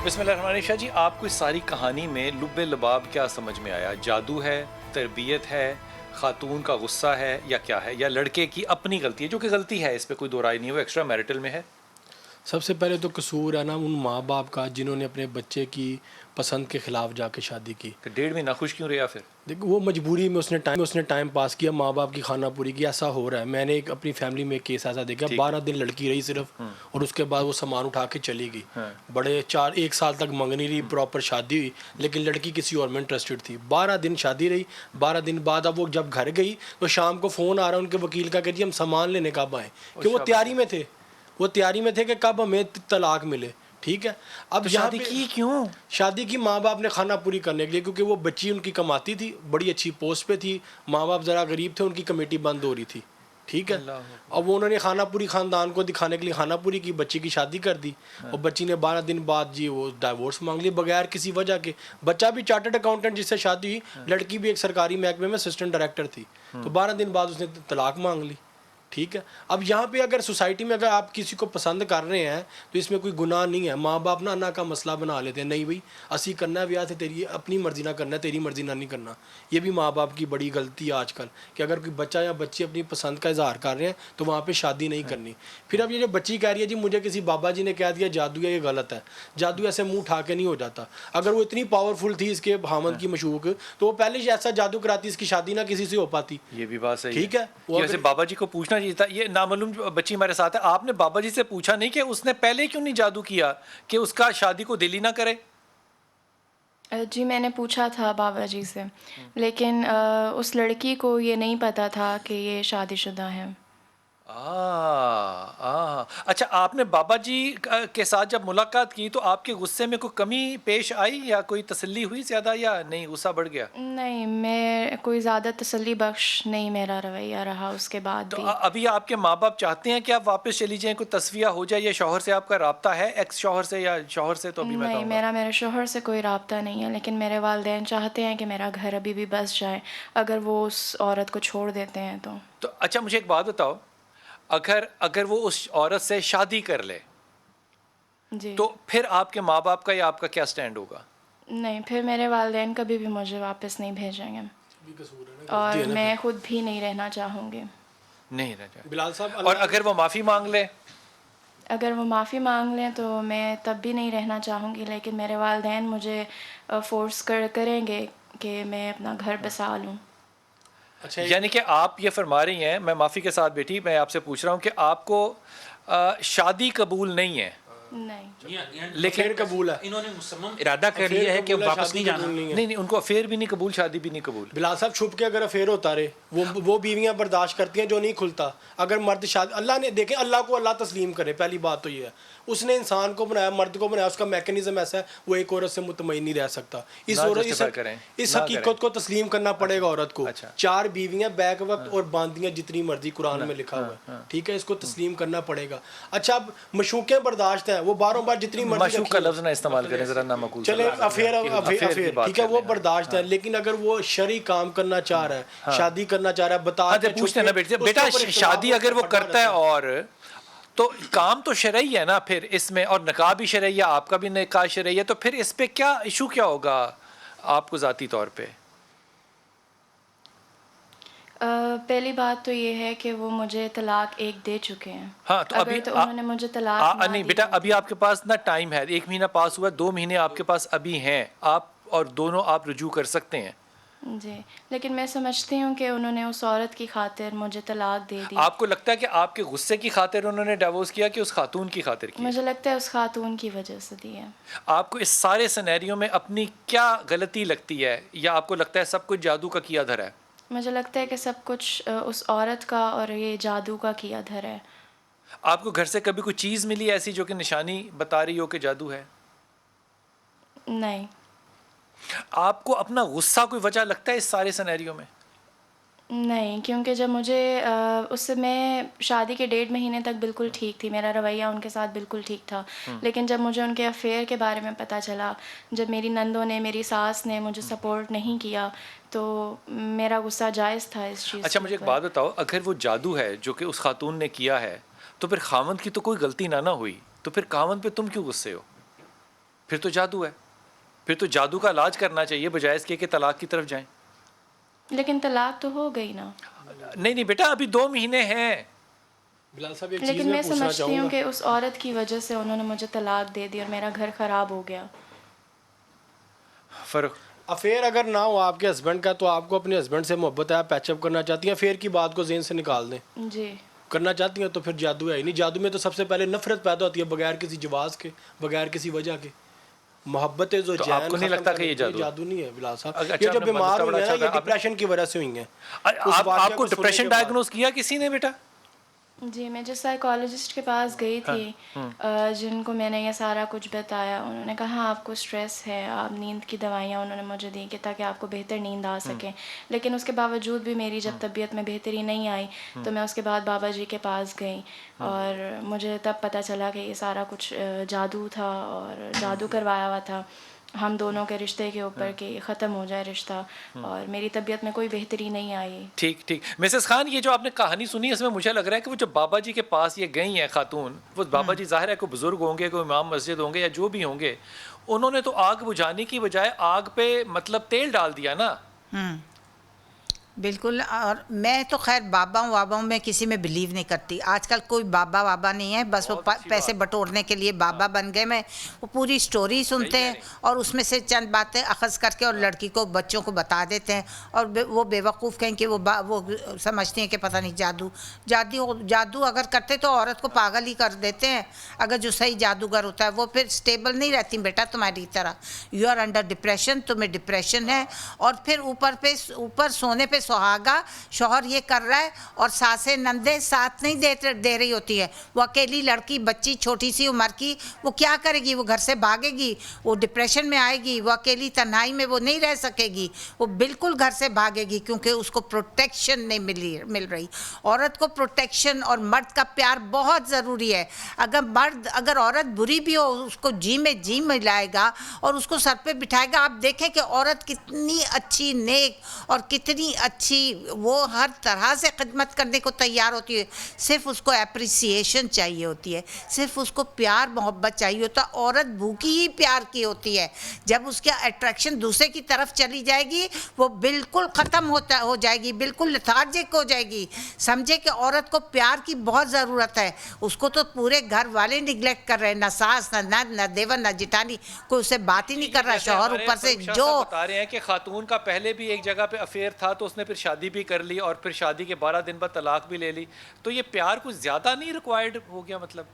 بسم اللہ الرحمن الرحیم. شاہ جی, آپ کو اس ساری کہانی میں لب لباب کیا سمجھ میں آیا؟ جادو ہے, تربیت ہے, خاتون کا غصہ ہے, یا کیا ہے, یا لڑکے کی اپنی غلطی ہے؟ جو کہ غلطی ہے, اس پہ کوئی دو رائے نہیں ہے, وہ ایکسٹرا میرٹل میں ہے. سب سے پہلے تو قصور ہے نا ان ماں باپ کا جنہوں نے اپنے بچے کی پسند کے خلاف جا کے شادی کی. کہ 1.5 مہینہ خوش کیوں رہا پھر؟ دیکھو وہ مجبوری میں اس نے ٹائم پاس کیا, ماں باپ کی خانہ پوری کی. ایسا ہو رہا ہے, میں نے ایک اپنی فیملی میں ایک کیس ایسا دیکھا, 12 دن لڑکی رہی صرف, اور اس کے بعد وہ سامان اٹھا کے چلی گئی. بڑے 1 سال تک منگنی رہی, پراپر شادی ہوئی, لیکن لڑکی کسی اور میں انٹرسٹڈ تھی. 12 دن شادی رہی, 12 دن بعد اب وہ جب گھر گئی تو شام کو فون آ رہا ہے ان کے وکیل کا کہ جی ہم سامان لینے کب آئیں, کہ وہ تیاری میں تھے کہ کب ہمیں طلاق ملے. ٹھیک ہے, اب شادی کی کیوں؟ شادی کی ماں باپ نے خانہ پوری کرنے کے لیے, کیونکہ وہ بچی ان کی کماتی تھی, بڑی اچھی پوسٹ پہ تھی, ماں باپ ذرا غریب تھے, ان کی کمیٹی بند ہو رہی تھی. ٹھیک ہے, اب انہوں نے خانہ پوری خاندان کو دکھانے کے لیے خانہ پوری کی, بچی کی شادی کر دی, اور بچی نے 12 دن بعد جی وہ ڈائیورس مانگ لی بغیر کسی وجہ کے. بچہ بھی چارٹرڈ اکاؤنٹنٹ جس سے شادی ہوئی, لڑکی بھی ایک سرکاری محکمے میں اسسٹنٹ ڈائریکٹر تھی, تو 12 دن بعد اس نے طلاق مانگ لی. ٹھیک ہے, اب یہاں پہ اگر سوسائٹی میں اگر آپ کسی کو پسند کر رہے ہیں تو اس میں کوئی گناہ نہیں ہے. ماں باپ نا کا مسئلہ بنا لیتے ہیں, نہیں بھائی اسی کرنا ہے بیاہ سے, تیری اپنی مرضی نہ کرنا ہے, تیری مرضی نہ نہیں کرنا. یہ بھی ماں باپ کی بڑی غلطی ہے آج کل, کہ اگر کوئی بچہ یا بچی اپنی پسند کا اظہار کر رہے ہیں تو وہاں پہ شادی نہیں کرنی. پھر اب یہ جو بچی کہہ رہی ہے جی مجھے کسی بابا جی نے کہہ دیا جادو ہے, یہ غلط ہے. جادو ایسے منہ اٹھا کے نہیں ہو جاتا. اگر وہ اتنی پاورفل تھی اس کے حامد کی مشوق, تو وہ پہلے ہی ایسا جادو کراتی اس کی شادی نہ کسی سے ہو پاتی. یہ بھی بات صحیح ٹھیک ہے, کہ ویسے بابا جی کو پوچھنا چاہیے تھا. یہ نامعلوم بچی ہمارے ساتھ ہے, آپ نے بابا جی سے پوچھا نہیں کہ اس نے پہلے کیوں نہیں جادو کیا کہ اس کا شادی کو دل ہی نہ کرے؟ جی میں نے پوچھا تھا بابا جی سے, لیکن اس لڑکی کو یہ نہیں پتہ تھا کہ یہ شادی شدہ ہے. اچھا, آپ نے بابا جی کے ساتھ جب ملاقات کی تو آپ کے غصے میں کوئی کمی پیش آئی یا کوئی تسلی ہوئی زیادہ, یا نہیں غصہ بڑھ گیا؟ نہیں, میں کوئی زیادہ تسلی بخش نہیں میرا رویہ رہا اس کے بعد تو بھی. ابھی آپ کے ماں باپ چاہتے ہیں کہ آپ واپس چلی جائیں, کوئی تصفیہ ہو جائے, یا شوہر سے آپ کا رابطہ ہے, ایکس شوہر سے یا شوہر سے؟ تو ابھی میں نہیں, کہوں گا میرے شوہر سے کوئی رابطہ نہیں ہے, لیکن میرے والدین چاہتے ہیں کہ میرا گھر ابھی بھی بس جائے اگر وہ اس عورت کو چھوڑ دیتے ہیں تو. اچھا مجھے ایک بات بتاؤ, اگر وہ اس عورت سے شادی کر لے جی تو پھر آپ کے ماں باپ کا یا آپ کا کیا سٹینڈ ہوگا؟ نہیں, پھر میرے والدین کبھی بھی مجھے واپس نہیں بھیجیں گے, اور میں خود بھی نہیں رہنا چاہوں گی. نہیں رہ جائے. بلال صاحب, اور اگر وہ معافی مانگ لے؟ اگر وہ معافی مانگ لیں تو میں تب بھی نہیں رہنا چاہوں گی, لیکن میرے والدین مجھے فورس کریں گے کہ میں اپنا گھر بسا لوں. اچھا, یعنی کہ آپ یہ فرما رہی ہیں, میں معافی کے ساتھ بیٹی میں آپ سے پوچھ رہا ہوں کہ آپ کو شادی قبول نہیں ہے, نہیں, لیکن قبول ہے, انہوں نے مصمم ارادہ کر لیا ہے کہ واپس نہیں جانا. نہیں, ان کو افیئر بھی نہیں قبول, شادی بھی نہیں قبول. بلال صاحب چھپ کے اگر افیئر ہوتا رہے, وہ بیویاں برداشت کرتی ہیں جو نہیں کھلتا. اگر مرد شادی, اللہ نے دیکھیں, اللہ کو اللہ تسلیم کرے, پہلی بات تو یہ ہے, اس نے انسان کو بنایا, مرد کو بنایا, اس کا میکینزم ایسا ہے وہ ایک عورت سے مطمئن نہیں رہ سکتا. اس حقیقت کو تسلیم کرنا پڑے گا عورت کو. 4 بیویاں بیک وقت اور باندیاں جتنی مرضی قرآن میں لکھا ہوا ہے. ٹھیک ہے, اس کو تسلیم کرنا پڑے گا. اچھا, اب مشوقیں برداشت ہیں, وہ باروں بار جتنی مرضی مشوق کا لفظ نہ استعمال کریں ذرا, نامعقول. چلے افیئر ٹھیک ہے, وہ برداشت ہے, لیکن اگر وہ شرعی کام کرنا چاہ رہا ہے, شادی کرنا چاہ رہا ہے, بتا کے پوچھتے نا بیٹا شادی اگر وہ کرتا ہے اور تو کام تو شرعی ہے نا پھر اس میں, اور نکاح بھی شرعی ہے, آپ کا بھی نکاح شرعی ہے, تو پھر اس پہ کیا ایشو کیا ہوگا آپ کو ذاتی طور پہ؟ پہلی بات تو یہ ہے کہ وہ مجھے طلاق 1 دے چکے ہیں. ہاں, تو ابھی تو انہوں نے مجھے طلاق نہ نہیں دی بیٹا, ہوتی. ابھی آپ کے پاس نا ٹائم ہے, 1 مہینہ پاس ہوا, 2 مہینے آپ کے پاس ابھی ہیں, آپ اور دونوں آپ رجوع کر سکتے ہیں. جی, لیکن میں سمجھتی ہوں کہ انہوں نے اس عورت کی خاطر مجھے طلاق دے دی. آپ کو لگتا ہے کہ آپ کے غصے کی خاطر انہوں نے ڈیورس کیا کہ اس خاتون کی خاطر کیا؟ مجھے لگتا ہے اس خاتون کی وجہ سے دی ہے. آپ کو اس سارے سینیریو میں اپنی کیا غلطی لگتی ہے, یا آپ کو لگتا ہے سب کچھ جادو کا کیا دھر ہے؟ مجھے لگتا ہے کہ سب کچھ اس عورت کا اور یہ جادو کا کیا دھر ہے. آپ کو گھر سے کبھی کوئی چیز ملی ایسی جو کہ نشانی بتا رہی ہو کہ جادو ہے؟ نہیں. آپ کو اپنا غصہ کوئی وجہ لگتا ہے اس سارے سینیریو میں؟ نہیں, کیونکہ جب مجھے اس سے میں شادی کے 1.5 مہینے تک بالکل ٹھیک تھی, میرا رویہ ان کے ساتھ بالکل ٹھیک تھا, لیکن جب مجھے ان کے افیئر کے بارے میں پتہ چلا, جب میری نندوں نے, میری ساس نے مجھے سپورٹ نہیں کیا, تو میرا غصہ جائز تھا اس چیز. اچھا مجھے ایک بات بتاؤ, اگر وہ جادو ہے جو کہ اس خاتون نے کیا ہے, تو پھر خاوند کی تو کوئی غلطی نہ ہوئی, تو پھر خاوند پہ تم کیوں غصے ہو؟ پھر تو جادو ہے، پھر تو جادو کا علاج کرنا چاہیے بجائے اس کے کہ طلاق کی طرف جائیں. لیکن طلاق تو ہو گئی نا. نہیں بیٹا، ابھی 2 مہینے ہیں. بلال صاحب ایک چیز لیکن میں پوچھنا سمجھتی چاہوں ہوں گا. کہ اس عورت کی وجہ سے انہوں نے مجھے طلاق دے دی اور میرا گھر خراب ہو گیا. فرق افیئر اگر نہ ہو آپ کے ہسبینڈ کا تو آپ کو اپنے ہسبینڈ سے محبت ہے، آپ پیچ اپ کرنا چاہتی ہیں، افیئر کی بات کو ذہن سے نکال دیں. جی کرنا چاہتی ہیں تو پھر جادو ہے ہی نہیں. جادو میں تو سب سے پہلے نفرت پیدا ہوتی ہے بغیر کسی جواز کے، بغیر کسی وجہ کے. محبت ہے جو تو آپ کو نہیں لگتا کہ یہ جادو نہیں ہے بلال صاحب. اچھا، یہ جو آپ نے بیمار ہوئی ہیں نا، اچھا یہ ڈپریشن کی وجہ سے ہوئی ہیں. آپ کو ڈپریشن ڈائگنوز کیا کسی نے بیٹا؟ جی میں جس سائیکالوجسٹ کے پاس گئی تھی جن کو میں نے یہ سارا کچھ بتایا، انہوں نے کہا آپ کو اسٹریس ہے، آپ نیند کی دوائیاں انہوں نے مجھے دی کہ تاکہ آپ کو بہتر نیند آ سکے. لیکن اس کے باوجود بھی میری جب طبیعت میں بہتری نہیں آئی تو میں اس کے بعد بابا جی کے پاس گئی اور مجھے تب پتہ چلا کہ یہ سارا کچھ جادو تھا اور جادو کروایا ہوا تھا ہم دونوں کے رشتے کے اوپر کہ ختم ہو جائے رشتہ، اور میری طبیعت میں کوئی بہتری نہیں آئی. ٹھیک. مسز خان، یہ جو آپ نے کہانی سنی اس میں مجھے لگ رہا ہے کہ وہ جو بابا جی کے پاس یہ گئی ہیں خاتون، وہ بابا جی ظاہر ہے کوئی بزرگ ہوں گے، کوئی امام مسجد ہوں گے یا جو بھی ہوں گے، انہوں نے تو آگ بجھانے کی بجائے آگ پہ مطلب تیل ڈال دیا نا. بالکل. اور میں تو خیر باباؤں میں کسی میں بلیو نہیں کرتی. آج کل کوئی بابا نہیں ہے، بس وہ پیسے بٹورنے کے لیے بابا بن گئے. میں وہ پوری سٹوری سنتے ہیں اور اس میں سے چند باتیں اخذ کر کے اور لڑکی کو بچوں کو بتا دیتے ہیں اور وہ بے وقوف کہیں کہ وہ سمجھتی ہیں کہ پتہ نہیں جادو اگر کرتے تو عورت کو پاگل ہی کر دیتے ہیں. اگر جو صحیح جادوگر ہوتا ہے وہ پھر سٹیبل نہیں رہتی بیٹا تمہاری طرح. یو آر انڈر ڈپریشن، تمہیں ڈپریشن ہے، اور پھر اوپر سونے پہ سہاگا شوہر یہ کر رہا ہے اور ساسیں نندے ساتھ نہیں دے رہی ہوتی ہے. وہ اکیلی لڑکی بچی چھوٹی سی عمر کی، وہ کیا کرے گی؟ وہ گھر سے بھاگے گی، وہ ڈپریشن میں آئے گی، وہ اکیلی تنہائی میں وہ نہیں رہ سکے گی، وہ بالکل گھر سے بھاگے گی کیونکہ اس کو پروٹیکشن نہیں مل رہی. عورت کو پروٹیکشن اور مرد کا پیار بہت ضروری ہے. اگر عورت بری بھی ہو اس کو جی میں جی ملائے گا اور اس کو سر پہ بٹھائے گا. آپ دیکھیں کہ عورت کتنی اچھی نیک اور کتنی اچھی، وہ ہر طرح سے خدمت کرنے کو تیار ہوتی ہے. صرف اس کو اپریسیشن چاہیے ہوتی ہے، صرف اس کو پیار محبت چاہیے ہوتا. عورت بھوکی ہی پیار کی ہوتی ہے. جب اس کا اٹریکشن دوسرے کی طرف چلی جائے گی وہ بالکل ختم ہو جائے گی، بالکل لیتھارجک ہو جائے گی. سمجھے کہ عورت کو پیار کی بہت ضرورت ہے. اس کو تو پورے گھر والے نگلیکٹ کر رہے ہیں، نہ ساس نہ نند نہ دیور نہ جٹانی، کوئی اسے بات ہی نہیں کر رہا. شوہر اوپر سے جو بتا رہے ہیں کہ خاتون کا پہلے بھی ایک جگہ پہ افیئر تھا تو اس نے پھر شادی بھی کر لی اور پھر شادی کے 12 دن بعد طلاق بھی لے لی، تو یہ پیار کچھ زیادہ نہیں ریکوائرڈ ہو گیا مطلب؟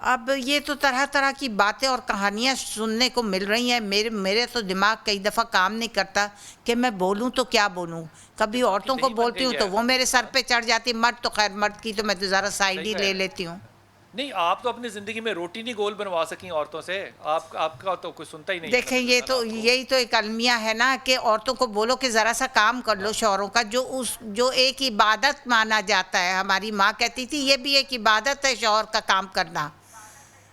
اب یہ تو طرح طرح کی باتیں اور کہانیاں سننے کو مل رہی ہیں. میرے تو دماغ کئی دفعہ کام نہیں کرتا کہ میں بولوں تو کیا بولوں. کبھی عورتوں کو بولتی ہوں تو وہ میرے سر پہ چڑھ جاتی. مرد تو خیر مرد کی تو میں تو ذرا سائڈ ہی لے لیتی ہوں. نہیں، آپ تو اپنی زندگی میں روٹی نہیں گول بنوا سکی عورتوں سے، آپ کا تو کوئی سنتا ہی نہیں. دیکھیں یہی تو ایک المیہ ہے نا کہ عورتوں کو بولو کہ ذرا سا کام کر لو شوہروں کا، جو ایک عبادت مانا جاتا ہے. ہماری ماں کہتی تھی یہ بھی ایک عبادت ہے شوہر کا کام کرنا.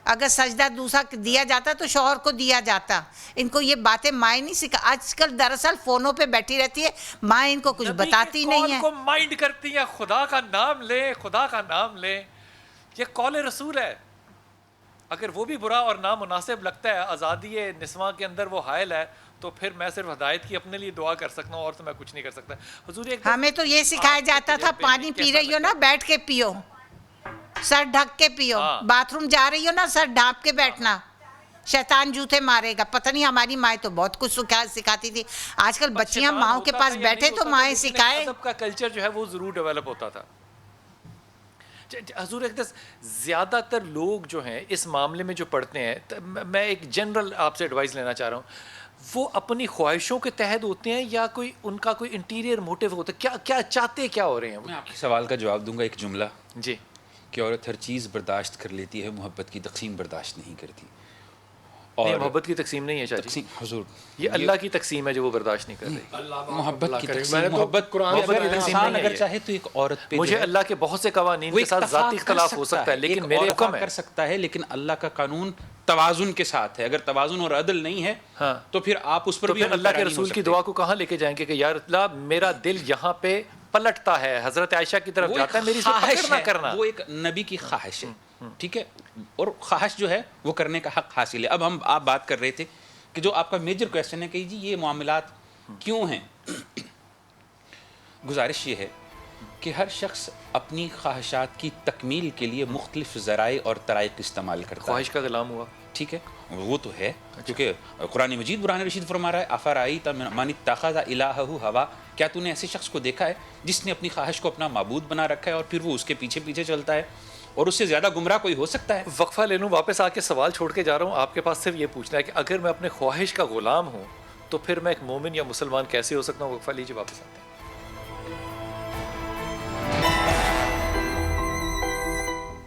اگر سجدہ دوسرا دیا جاتا تو شوہر کو دیا جاتا. ان کو یہ باتیں مائیں نہیں سکھا. آج کل دراصل فونوں پہ بیٹھی رہتی ہے، ماں ان کو کچھ بتاتی نہیں ہے. کو مائنڈ کرتی ہیں. خدا کا نام لے، خدا کا نام لے، یہ قول رسول ہے. اگر وہ بھی برا اور نامناسب لگتا ہے، آزادی نسواں کے اندر وہ حائل ہے، تو پھر میں صرف ہدایت کی اپنے لیے دعا کر سکتا ہوں اور تو میں کچھ نہیں کر سکتا. حضور ہمیں تو یہ سکھایا جاتا تھا پانی پی رہی ہو نا بیٹھ کے پیو، سر ڈھک کے پیو. باتھ روم جا رہی ہو نا سر ڈھانپ کے بیٹھنا، شیطان جوتے مارے گا. پتہ نہیں ہماری مائیں تو بہت کچھ سکھاتی تھی. آج کل بچیاں ماؤں کے پاس بیٹھے تو مائیں سکھائے. ادب کا کلچر جو ہے وہ ضرور ڈیولپ ہوتا تھا. حضور اقدس زیادہ تر لوگ جو ہیں اس معاملے میں جو پڑھتے ہیں، میں ایک جنرل آپ سے ایڈوائز لینا چاہ رہا ہوں، وہ اپنی خواہشوں کے تحت ہوتے ہیں یا کوئی ان کا کوئی انٹیریئر موٹیو ہوتا ہے؟ کیا چاہتے کیا ہو رہے ہیں؟ میں آپ کے سوال کا جواب دوں گا ایک جملہ، جی، کہ عورت ہر چیز برداشت کر لیتی ہے، محبت کی تقسیم برداشت نہیں کرتی. اور محبت کی تقسیم نہیں ہے شاہ جی، حضور یہ اللہ کی تقسیم ہے جو وہ برداشت نہیں کر رہی. محبت کی تقسیم، محبت انسان اگر چاہے تو ایک عورت پہ مجھے اللہ کے بہت سے قوانین کے ساتھ ذاتی اختلاف ہو سکتا ہے لیکن میرے حکم ہے کر سکتا ہے، لیکن اللہ کا قانون توازن کے ساتھ ہے. اگر توازن اور عدل نہیں ہے تو پھر آپ اس پر بھی اللہ کے رسول کی دعا کو کہاں لے کے جائیں گے کہ یا اللہ میرا دل یہاں پہ پلٹتا ہے، حضرت عائشہ کی طرف جاتا ہے، میری اس پہ پکڑ نہ کرنا. وہ ایک نبی کی خواہش ہے. ٹھیک ہے, اور خواہش جو ہے وہ کرنے کا حق حاصل ہے. اب آپ بات کر رہے تھے کہ جو آپ کا میجر کویشچن ہے کہ جی یہ معاملات کیوں ہیں. گزارش یہ ہے کہ ہر شخص اپنی خواہشات کی تکمیل کے لیے مختلف ذرائع اور طرائق استعمال کرتا ہے. خواہش کا غلام ہوا, ٹھیک ہے, وہ تو ہے, کیونکہ قرآن مجید برہان رشید فرما رہا ہے افرأیت من اتخذ الہہ ہوا, کیا تو نے ایسے شخص کو دیکھا ہے جس نے اپنی خواہش کو اپنا معبود بنا رکھا ہے اور پھر وہ اس کے پیچھے پیچھے چلتا ہے, اور اس سے زیادہ گمراہ کوئی ہو سکتا ہے. وقفہ لے لوں, واپس آ کے سوال چھوڑ کے جا رہا ہوں. آپ کے پاس صرف یہ پوچھنا ہے کہ اگر میں اپنے خواہش کا غلام ہوں تو پھر میں ایک مومن یا مسلمان کیسے ہو سکتا ہوں؟ وقفہ لیجیے, واپس آتے ہیں.